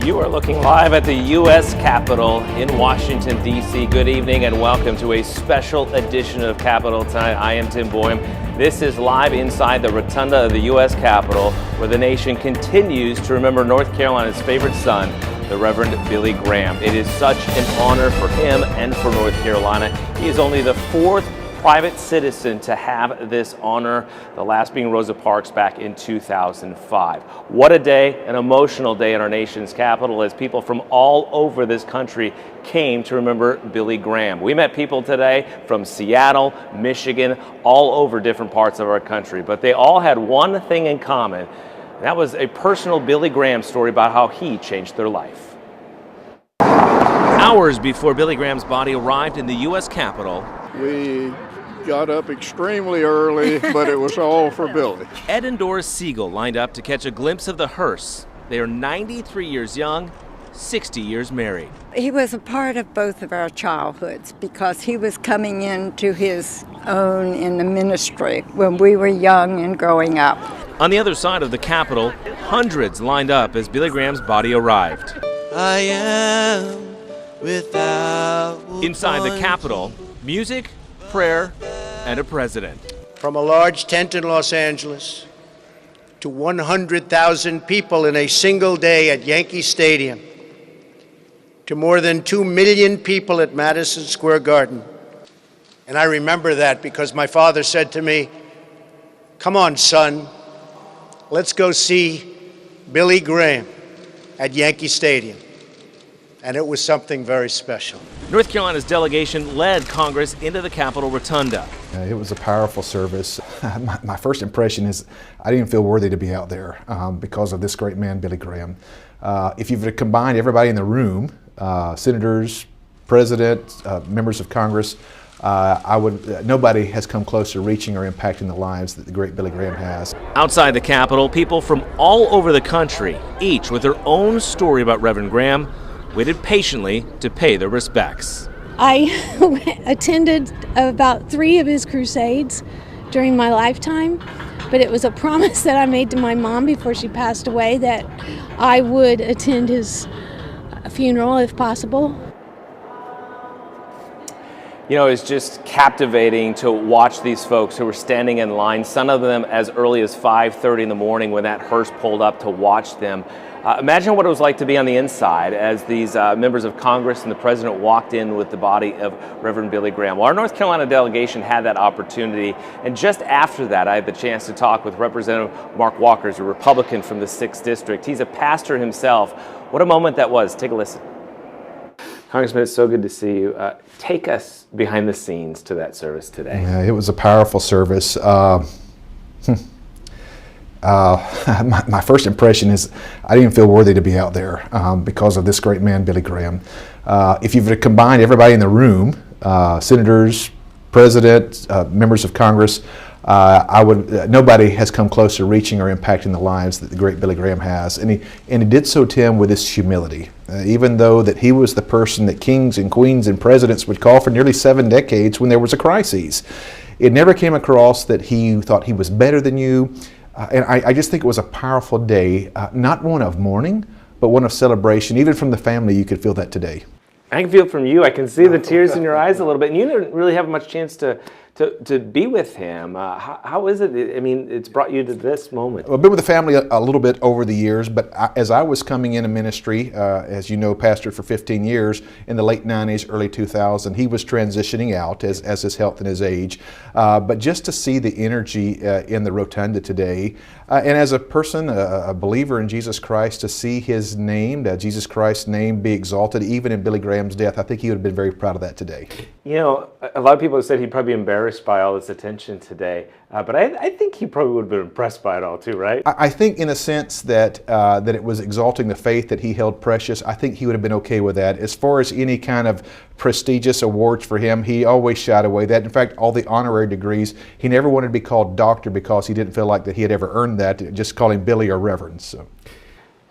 You are looking live at the U.S. Capitol in Washington, D.C. Good evening and welcome to a special edition of Capitol Tonight. I am Tim Boyum. This is live inside the rotunda of the U.S. Capitol, where the nation continues to remember North Carolina's favorite son, the Reverend Billy Graham. It is such an honor for him and for North Carolina. He is only the fourth private citizen to have this honor, the last being Rosa Parks back in 2005. What a day, an emotional day in our nation's capital as people from all over this country came to remember Billy Graham. We met people today from Seattle, Michigan, all over different parts of our country, but they all had one thing in common. That was a personal Billy Graham story about how he changed their life. Hours before Billy Graham's body arrived in the U.S. Capitol, we got up extremely early, but it was all for Billy. Ed and Doris Siegel lined up to catch a glimpse of the hearse. They are 93 years young, 60 years married. He was a part of both of our childhoods because he was coming into his own in the ministry when we were young and growing up. On the other side of the Capitol, hundreds lined up as Billy Graham's body arrived. I am without Inside the Capitol, music, prayer, and a president. From a large tent in Los Angeles to 100,000 people in a single day at Yankee Stadium to more than 2 million people at Madison Square Garden. And I remember that because my father said to me, "Come on, son, let's go see Billy Graham at Yankee Stadium." And it was something very special. North Carolina's delegation led Congress into the Capitol Rotunda. It was a powerful service. My first impression is I didn't feel worthy to be out there because of this great man, Billy Graham. If you've combined everybody in the room, senators, president, members of Congress, nobody has come close to reaching or impacting the lives that the great Billy Graham has. Outside the Capitol, people from all over the country, each with their own story about Reverend Graham, waited patiently to pay their respects. I attended about 3 of his crusades during my lifetime, but it was a promise that I made to my mom before she passed away that I would attend his funeral if possible. You know, it's just captivating to watch these folks who were standing in line, some of them as early as 5:30 in the morning when that hearse pulled up to watch them. Imagine what it was like to be on the inside as these members of Congress and the president walked in with the body of Reverend Billy Graham. Well, our North Carolina delegation had that opportunity, and just after that, I had the chance to talk with Representative Mark Walker, a Republican from the 6th District. He's a pastor himself. What a moment that was. Take a listen. Congressman, it's so good to see you. Take us behind the scenes to that service today. Yeah, it was a powerful service. My first impression is I didn't feel worthy to be out there because of this great man, Billy Graham. If you've combined everybody in the room, senators, president, members of Congress, nobody has come close to reaching or impacting the lives that the great Billy Graham has. And he did so, Tim, with his humility. Even though that he was the person that kings and queens and presidents would call for nearly 7 decades when there was a crisis. It never came across that he thought he was better than you. And I just think it was a powerful day, not one of mourning, but one of celebration. Even from the family, you could feel that today. I can feel it from you. I can see the tears in your eyes a little bit. And you didn't really have much chance to be with him. How is it? I mean, it's brought you to this moment. I've been with the family a little bit over the years, but as I was coming into ministry, as you know, pastored for 15 years in the late 90s, early 2000s, he was transitioning out as his health and his age. But just to see the energy in the rotunda today, and as a person, a believer in Jesus Christ, to see his name, Jesus Christ's name be exalted, even in Billy Graham's death, I think he would have been very proud of that today. You know, a lot of people have said he'd probably be embarrassed by all this attention today, but I think he probably would have been impressed by it all too, right? I think in a sense that it was exalting the faith that he held precious. I think he would have been okay with that. As far as any kind of prestigious awards for him, he always shied away that. In fact, all the honorary degrees, he never wanted to be called doctor because he didn't feel like that he had ever earned that. Just call him Billy or Reverend.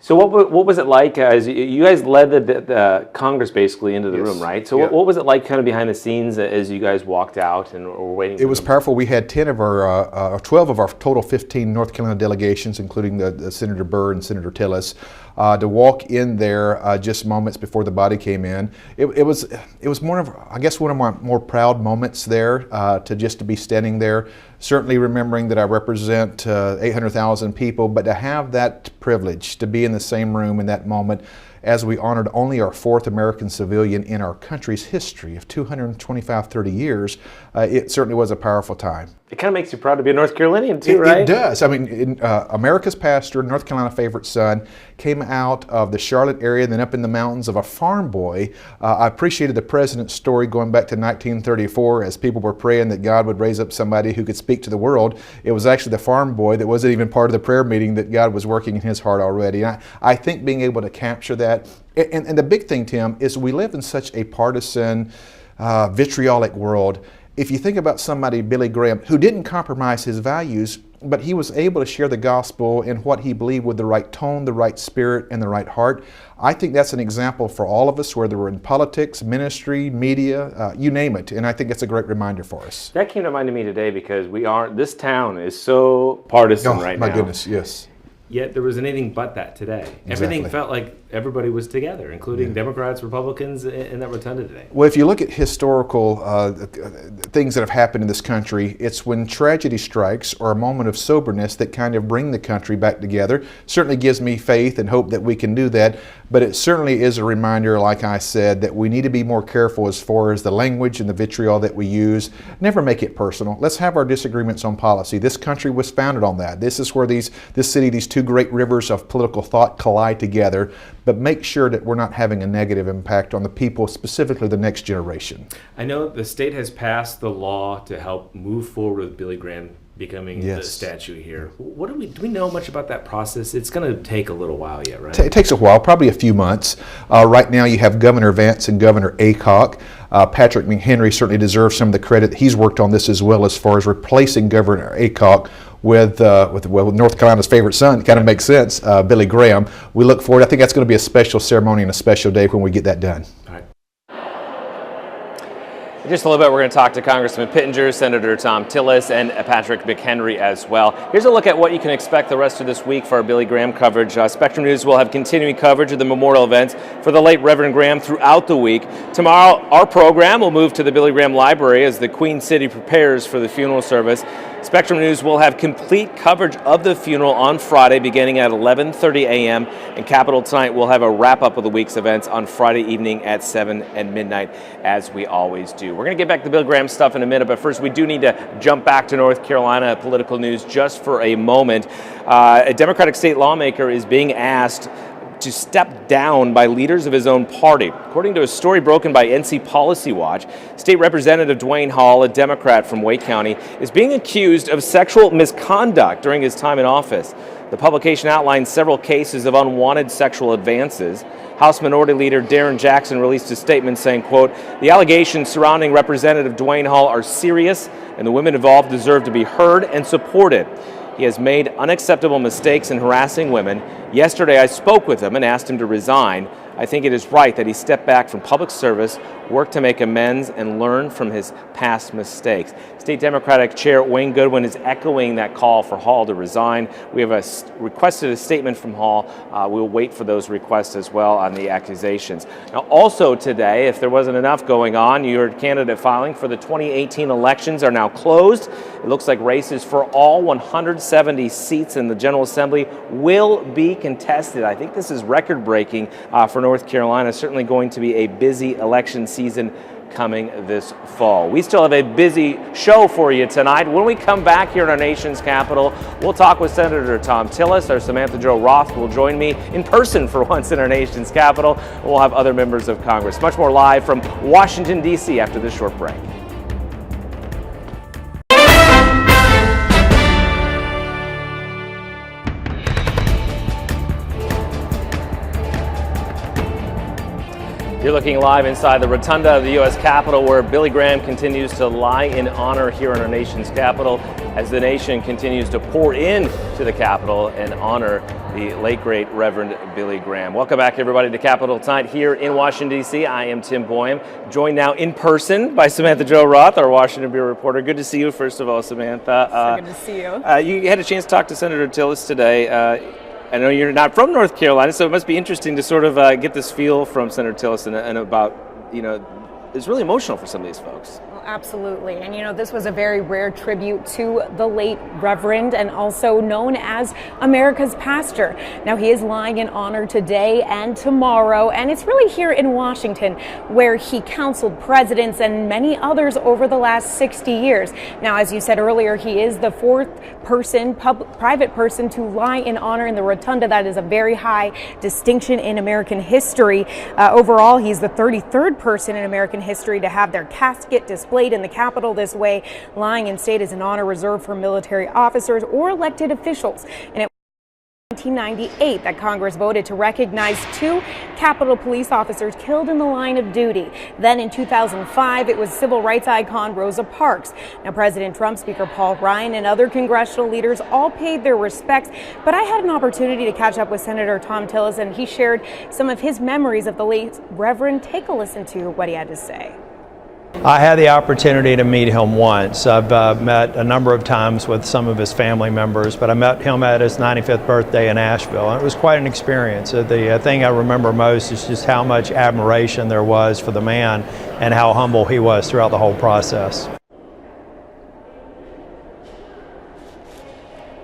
So what was it like as you guys led the Congress basically into the room, right? So what was it like kind of behind the scenes as you guys walked out and were waiting? It was powerful. We had 12 of our total 15 North Carolina delegations, including the Senator Burr and Senator Tillis. to walk in there just moments before the body came in. It was more of, I guess, one of my more proud moments there, to be standing there. Certainly remembering that I represent 800,000 people, but to have that privilege to be in the same room in that moment as we honored only our fourth American civilian in our country's history of 30 years, it certainly was a powerful time. It kind of makes you proud to be a North Carolinian too, right? It does. I mean, America's pastor, North Carolina favorite son, came out of the Charlotte area, then up in the mountains of a farm boy. I appreciated the president's story going back to 1934 as people were praying that God would raise up somebody who could speak to the world. It was actually the farm boy that wasn't even part of the prayer meeting that God was working in his heart already. And I think being able to capture that, and the big thing, Tim, is we live in such a partisan, vitriolic world. If you think about somebody, Billy Graham, who didn't compromise his values, but he was able to share the gospel in what he believed with the right tone, the right spirit, and the right heart, I think that's an example for all of us, whether we're in politics, ministry, media, you name it. And I think it's a great reminder for us. That came to mind to me today because this town is so partisan right now. My goodness, yes. Yet there wasn't anything but that today. Exactly. Everything felt like everybody was together, including Democrats, Republicans in that rotunda today. Well, if you look at historical things that have happened in this country, it's when tragedy strikes or a moment of soberness that kind of bring the country back together. Certainly gives me faith and hope that we can do that, but it certainly is a reminder, like I said, that we need to be more careful as far as the language and the vitriol that we use. Never make it personal. Let's have our disagreements on policy. This country was founded on that. This is where this city, these two great rivers of political thought collide together, but make sure that we're not having a negative impact on the people, specifically the next generation. I know the state has passed the law to help move forward with Billy Graham becoming the statue here. Do we know much about that process? It's going to take a little while yet, right? It takes a while, probably a few months. Right now you have Governor Vance and Governor Aycock. Patrick McHenry certainly deserves some of the credit. He's worked on this as well as far as replacing Governor Aycock with North Carolina's favorite son. It kind of makes sense, Billy Graham. We look forward. I think that's going to be a special ceremony and a special day when we get that done. All right. In just a little bit, we're going to talk to Congressman Pittenger, Senator Tom Tillis, and Patrick McHenry as well. Here's a look at what you can expect the rest of this week for our Billy Graham coverage. Spectrum News will have continuing coverage of the memorial events for the late Reverend Graham throughout the week. Tomorrow, our program will move to the Billy Graham Library as the Queen City prepares for the funeral service. Spectrum News will have complete coverage of the funeral on Friday beginning at 11:30 a.m. And Capitol Tonight will have a wrap-up of the week's events on Friday evening at 7 and midnight, as we always do. We're going to get back to Bill Graham stuff in a minute, but first we do need to jump back to North Carolina political news just for a moment. A Democratic state lawmaker is being asked to step down by leaders of his own party. According to a story broken by NC Policy Watch, State Representative Dwayne Hall, a Democrat from Wake County, is being accused of sexual misconduct during his time in office. The publication outlines several cases of unwanted sexual advances. House Minority Leader Darren Jackson released a statement saying, quote, "The allegations surrounding Representative Dwayne Hall are serious, and the women involved deserve to be heard and supported. He has made unacceptable mistakes in harassing women. Yesterday, I spoke with him and asked him to resign. I think it is right that he step back from public service, work to make amends, and learn from his past mistakes." State Democratic Chair Wayne Goodwin is echoing that call for Hall to resign. We have requested a statement from Hall. We'll wait for those requests as well on the accusations. Now, also today, if there wasn't enough going on, your candidate filing for the 2018 elections are now closed. It looks like races for all 170 seats in the General Assembly will be contested. I think this is record-breaking for North Carolina. Certainly going to be a busy election season coming this fall. We still have a busy show for you tonight. When we come back here in our nation's capital, we'll talk with Senator Tom Tillis. Our Samantha Jo Roth will join me in person for once in our nation's capital. We'll have other members of Congress. Much more live from Washington, D.C. after this short break. You're looking live inside the rotunda of the U.S. Capitol, where Billy Graham continues to lie in honor here in our nation's capital as the nation continues to pour in to the Capitol and honor the late, great Reverend Billy Graham. Welcome back, everybody, to Capitol Tonight here in Washington, D.C. I am Tim Boyum, joined now in person by Samantha Jo Roth, our Washington Bureau reporter. Good to see you, first of all, Samantha. So good to see you. You had a chance to talk to Senator Tillis today. I know you're not from North Carolina, so it must be interesting to sort of get this feel from Senator Tillerson and about, it's really emotional for some of these folks. Absolutely. And this was a very rare tribute to the late Reverend, and also known as America's pastor. Now, he is lying in honor today and tomorrow, and it's really here in Washington where he counseled presidents and many others over the last 60 years. Now, as you said earlier, he is the fourth private person to lie in honor in the rotunda. That is a very high distinction in American history. Overall, he's the 33rd person in American history to have their casket displayed in the Capitol this way. Lying in state is an honor reserved for military officers or elected officials. And it was 1998 that Congress voted to recognize 2 Capitol police officers killed in the line of duty. Then in 2005, it was civil rights icon Rosa Parks. Now, President Trump, Speaker Paul Ryan, and other congressional leaders all paid their respects. But I had an opportunity to catch up with Senator Thom Tillis, and he shared some of his memories of the late Reverend. Take a listen to what he had to say. I had the opportunity to meet him once. I've met a number of times with some of his family members, but I met him at his 95th birthday in Asheville, and it was quite an experience. The thing I remember most is just how much admiration there was for the man and how humble he was throughout the whole process.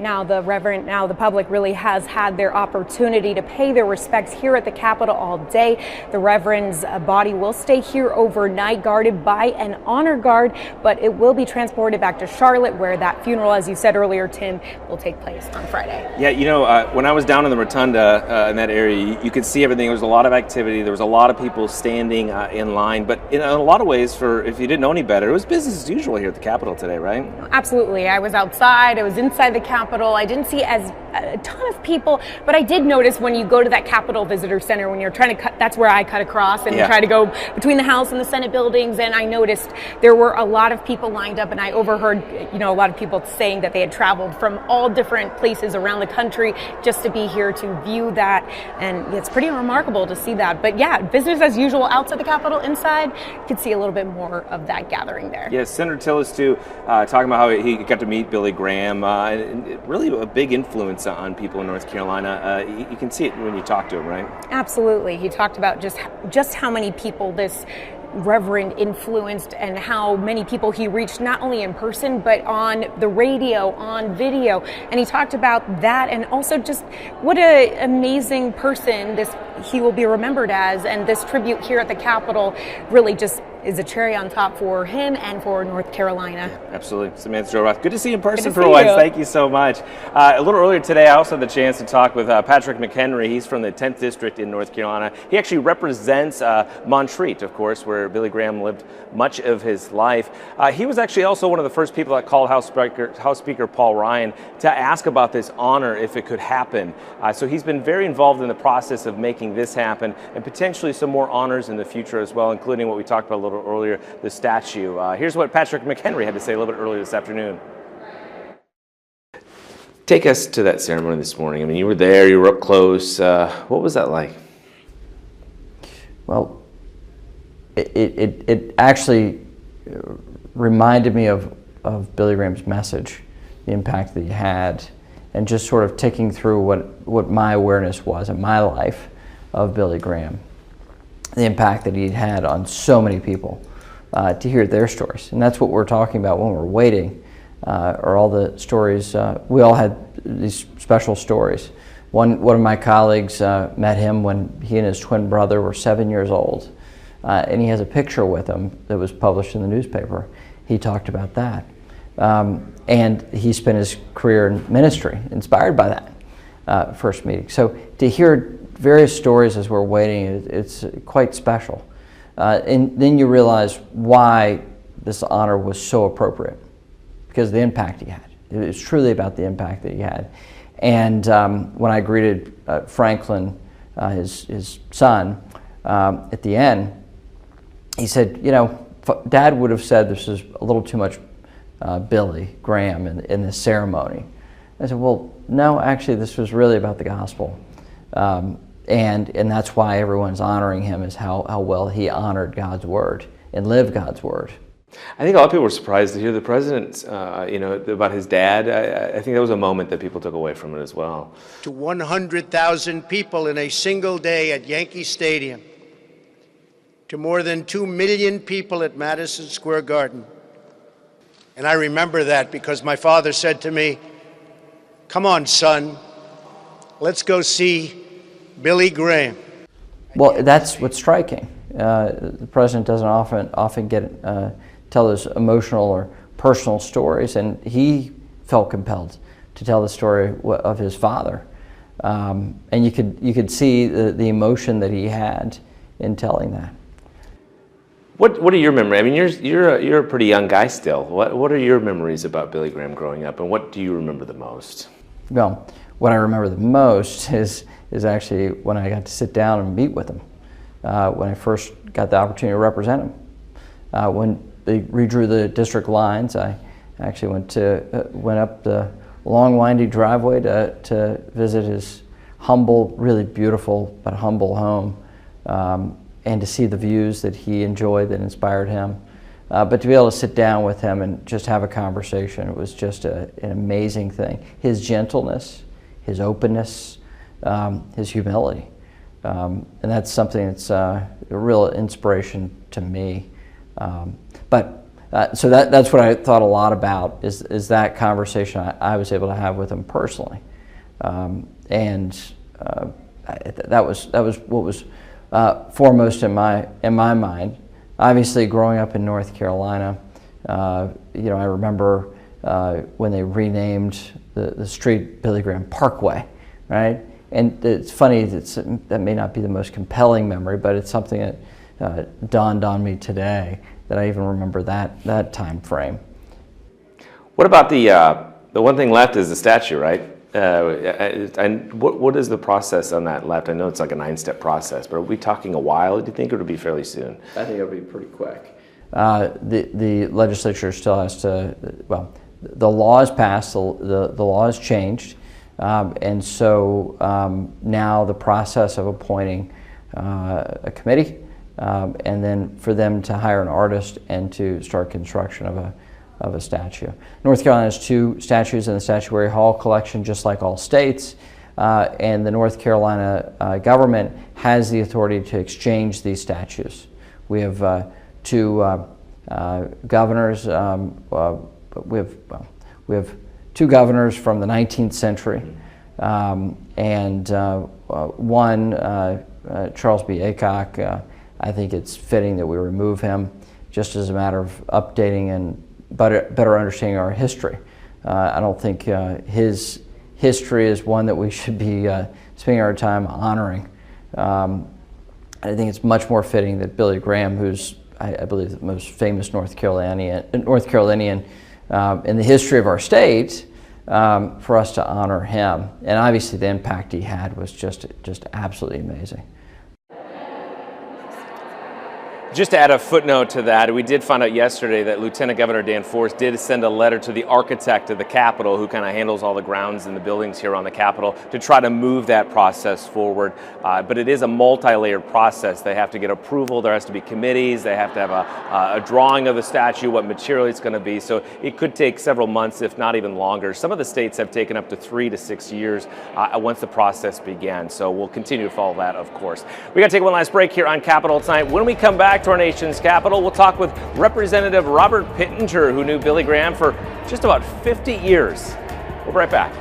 Now, the public really has had their opportunity to pay their respects here at the Capitol all day. The Reverend's body will stay here overnight, guarded by an honor guard, but it will be transported back to Charlotte, where that funeral, as you said earlier, Tim, will take place on Friday. Yeah, when I was down in the rotunda in that area, you could see everything. There was a lot of activity. There was a lot of people standing in line. But in a lot of ways, if you didn't know any better, it was business as usual here at the Capitol today, right? Absolutely. I was outside. I was inside the Capitol. I didn't see a ton of people, but I did notice when you go to that Capitol Visitor Center, when you're trying to cut, that's where I cut across and try to go between the House and the Senate buildings, and I noticed there were a lot of people lined up, and I overheard, a lot of people saying that they had traveled from all different places around the country just to be here to view that, and it's pretty remarkable to see that. But yeah, business as usual outside the Capitol. Inside, you could see a little bit more of that gathering there. Yes, Senator Tillis, too, talking about how he got to meet Billy Graham, and really a big influence on people in North Carolina. You can see it when you talk to him, right? Absolutely. He talked about just how many people this Reverend influenced and how many people he reached, not only in person, but on the radio, on video. And he talked about that, and also just what an amazing person he will be remembered as. And this tribute here at the Capitol really just is a cherry on top for him and for North Carolina. Yeah, absolutely. Samantha Jo Roth, good to see you in person for once. Thank you so much. A little earlier today, I also had the chance to talk with Patrick McHenry. He's from the 10th District in North Carolina. He actually represents Montreat, of course, where Billy Graham lived much of his life. He was actually also one of the first people that called House Speaker Paul Ryan to ask about this honor if it could happen. So he's been very involved in the process of making this happen, and potentially some more honors in the future as well, including what we talked about a little earlier, the statue. Here's what Patrick McHenry had to say a little bit earlier this afternoon. Take us to that ceremony this morning. I mean, you were there, you were up close. What was that like? Well, it actually reminded me of Billy Graham's message, the impact that he had, and just sort of ticking through what my awareness was in my life of Billy Graham, the impact that he'd had on so many people, to hear their stories. And that's what we're talking about when we're waiting, are all the stories. We all had these special stories. One of my colleagues met him when he and his twin brother were 7 years old, and he has a picture with him that was published in the newspaper. He talked about that. And he spent his career in ministry, inspired by that first meeting. So to hear various stories as we're waiting, it's quite special. And then you realize why this honor was so appropriate, because of the impact he had. It was truly about the impact that he had. And when I greeted Franklin, his son, at the end, he said, Dad would have said this is a little too much Billy Graham in this ceremony. I said, well, no, actually this was really about the gospel. And that's why everyone's honoring him, is how well he honored God's word and lived God's word. I think a lot of people were surprised to hear the president, about his dad. I think that was a moment that people took away from it as well. To 100,000 people in a single day at Yankee Stadium, to more than 2 million people at Madison Square Garden. And I remember that because my father said to me, "Come on, son, let's go see Billy Graham." Well, that's what's striking. The president doesn't often get tell those emotional or personal stories, and he felt compelled to tell the story of his father, and you could see the emotion that he had in telling that. What are your memories? I mean, you're a pretty young guy still. What are your memories about Billy Graham growing up, and what do you remember the most? Well, what I remember the most is actually when I got to sit down and meet with him. When I first got the opportunity to represent him. When they redrew the district lines, I actually went up the long, windy driveway to visit his humble, really beautiful but humble home, and to see the views that he enjoyed that inspired him. But to be able to sit down with him and just have a conversation, it was just an amazing thing. His gentleness, his openness, his humility. And that's something that's a real inspiration to me. So that's what I thought a lot about is that conversation I was able to have with him personally, and that was what was foremost in my mind. Obviously, growing up in North Carolina, I remember when they renamed the street Billy Graham Parkway, right? And it's funny, that may not be the most compelling memory, but it's something that dawned on me today that I even remember that time frame. What about the one thing left is the statue, right? And what is the process on that left? I know it's like a 9-step process, but are we talking a while? Do you think it would be fairly soon? I think it'll be pretty quick. The legislature still has to, well, the law is passed, the law has changed. And so now the process of appointing a committee and then for them to hire an artist and to start construction of a statue. North Carolina has 2 statues in the Statuary Hall collection, just like all states, and the North Carolina government has the authority to exchange these statues. We have 2 governors. We have 2 governors from the 19th century, and one, Charles B. Aycock. I think it's fitting that we remove him just as a matter of updating and better understanding our history. I don't think his history is one that we should be spending our time honoring. I think it's much more fitting that Billy Graham, who's I believe the most famous North Carolinian in the history of our state, for us to honor him. And obviously the impact he had was just absolutely amazing. Just to add a footnote to that, we did find out yesterday that Lieutenant Governor Dan Forest did send a letter to the architect of the Capitol, who kind of handles all the grounds and the buildings here on the Capitol, to try to move that process forward. But it is a multi-layered process. They have to get approval. There has to be committees. They have to have a drawing of the statue, what material it's going to be. So it could take several months, if not even longer. Some of the states have taken up to 3 to 6 years once the process began. So we'll continue to follow that, of course. We got to take one last break here on Capitol Tonight. When we come back to our nation's capital, we'll talk with Representative Robert Pittenger, who knew Billy Graham for just about 50 years. We'll be right back.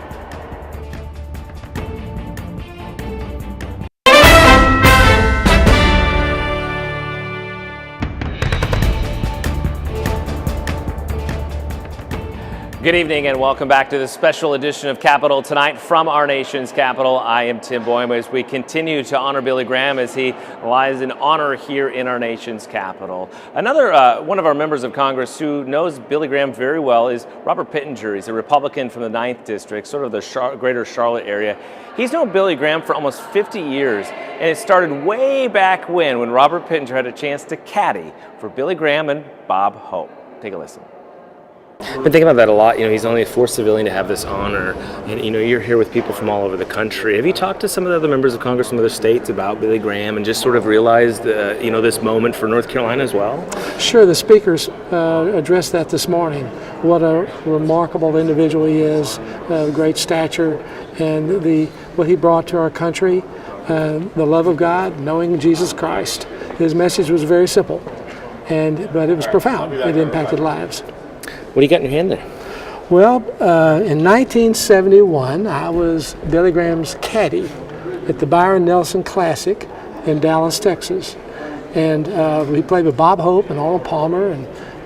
Good evening and welcome back to this special edition of Capitol Tonight from our nation's capital. I am Tim Boehm as we continue to honor Billy Graham as he lies in honor here in our nation's capital. Another one of our members of Congress who knows Billy Graham very well is Robert Pittenger. He's a Republican from the 9th District, sort of the greater Charlotte area. He's known Billy Graham for almost 50 years, and it started way back when Robert Pittenger had a chance to caddy for Billy Graham and Bob Hope. Take a listen. I've been thinking about that a lot. He's only the fourth civilian to have this honor, and you're here with people from all over the country. Have you talked to some of the other members of Congress from other states about Billy Graham and just sort of realized, this moment for North Carolina as well? Sure, the speakers addressed that this morning. What a remarkable individual he is, great stature, and what he brought to our country, the love of God, knowing Jesus Christ. His message was very simple, but it was profound. It impacted lives. What do you got in your hand there? Well, in 1971, I was Billy Graham's caddy at the Byron Nelson Classic in Dallas, Texas. And we played with Bob Hope and Arnold Palmer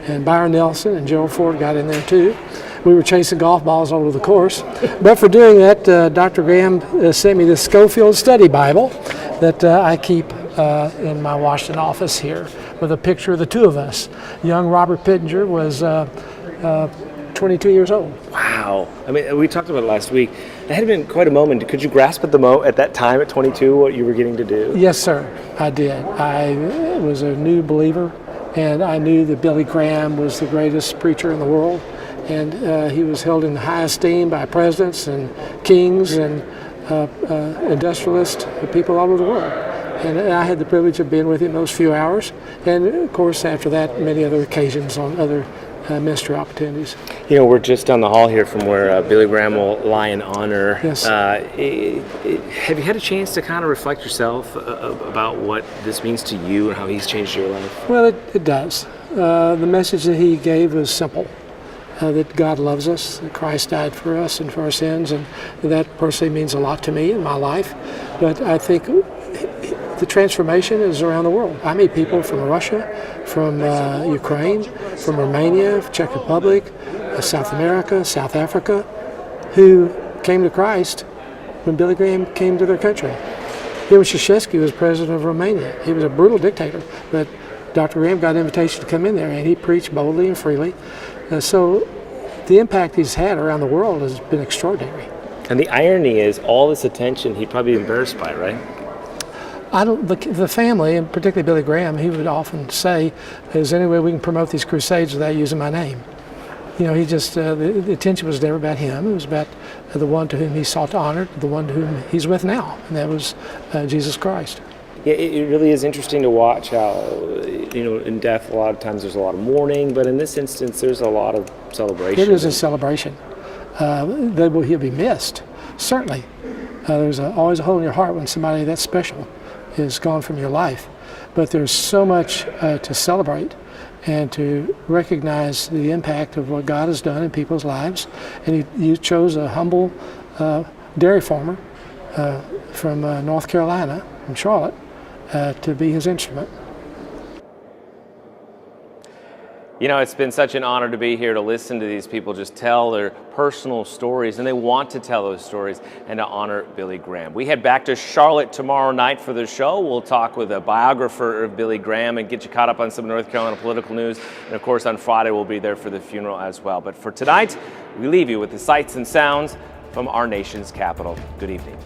and Byron Nelson, and Gerald Ford got in there too. We were chasing golf balls all over the course. But for doing that, Dr. Graham sent me the Schofield Study Bible that I keep in my Washington office here with a picture of the two of us. Young Robert Pittenger was 22 years old. Wow. I mean, we talked about it last week. It had been quite a moment. Could you grasp at that time at 22 what you were getting to do? Yes, sir, I did. I was a new believer, and I knew that Billy Graham was the greatest preacher in the world, and he was held in high esteem by presidents and kings and industrialists, people all over the world. And I had the privilege of being with him those few hours, and of course after that many other occasions on other ministry opportunities. We're just down the hall here from where Billy Graham will lie in honor. Yes. Have you had a chance to kind of reflect yourself about what this means to you and how he's changed your life? Well, it does. The message that he gave was simple, that God loves us, that Christ died for us and for our sins, and that personally means a lot to me in my life. But I think the transformation is around the world. I meet people from Russia, from Ukraine, from Romania, Czech Republic, South America, South Africa, who came to Christ when Billy Graham came to their country. Ivan Ceausescu was president of Romania. He was a brutal dictator, but Dr. Graham got an invitation to come in there, and he preached boldly and freely. So the impact he's had around the world has been extraordinary. And the irony is, all this attention he'd probably be embarrassed by, right? The family, and particularly Billy Graham, he would often say, is there any way we can promote these crusades without using my name? He just, the attention was never about him. It was about the one to whom he sought to honor, the one to whom he's with now, and that was Jesus Christ. Yeah, it really is interesting to watch how, in death a lot of times there's a lot of mourning, but in this instance there's a lot of celebration. It is a celebration. He'll be missed, certainly. There's always a hole in your heart when somebody that special is gone from your life. But there's so much to celebrate and to recognize the impact of what God has done in people's lives. And you chose a humble dairy farmer from North Carolina, from Charlotte, to be his instrument. It's been such an honor to be here to listen to these people just tell their personal stories, and they want to tell those stories, and to honor Billy Graham. We head back to Charlotte tomorrow night for the show. We'll talk with a biographer of Billy Graham and get you caught up on some North Carolina political news. And of course, on Friday, we'll be there for the funeral as well. But for tonight, we leave you with the sights and sounds from our nation's capital. Good evening.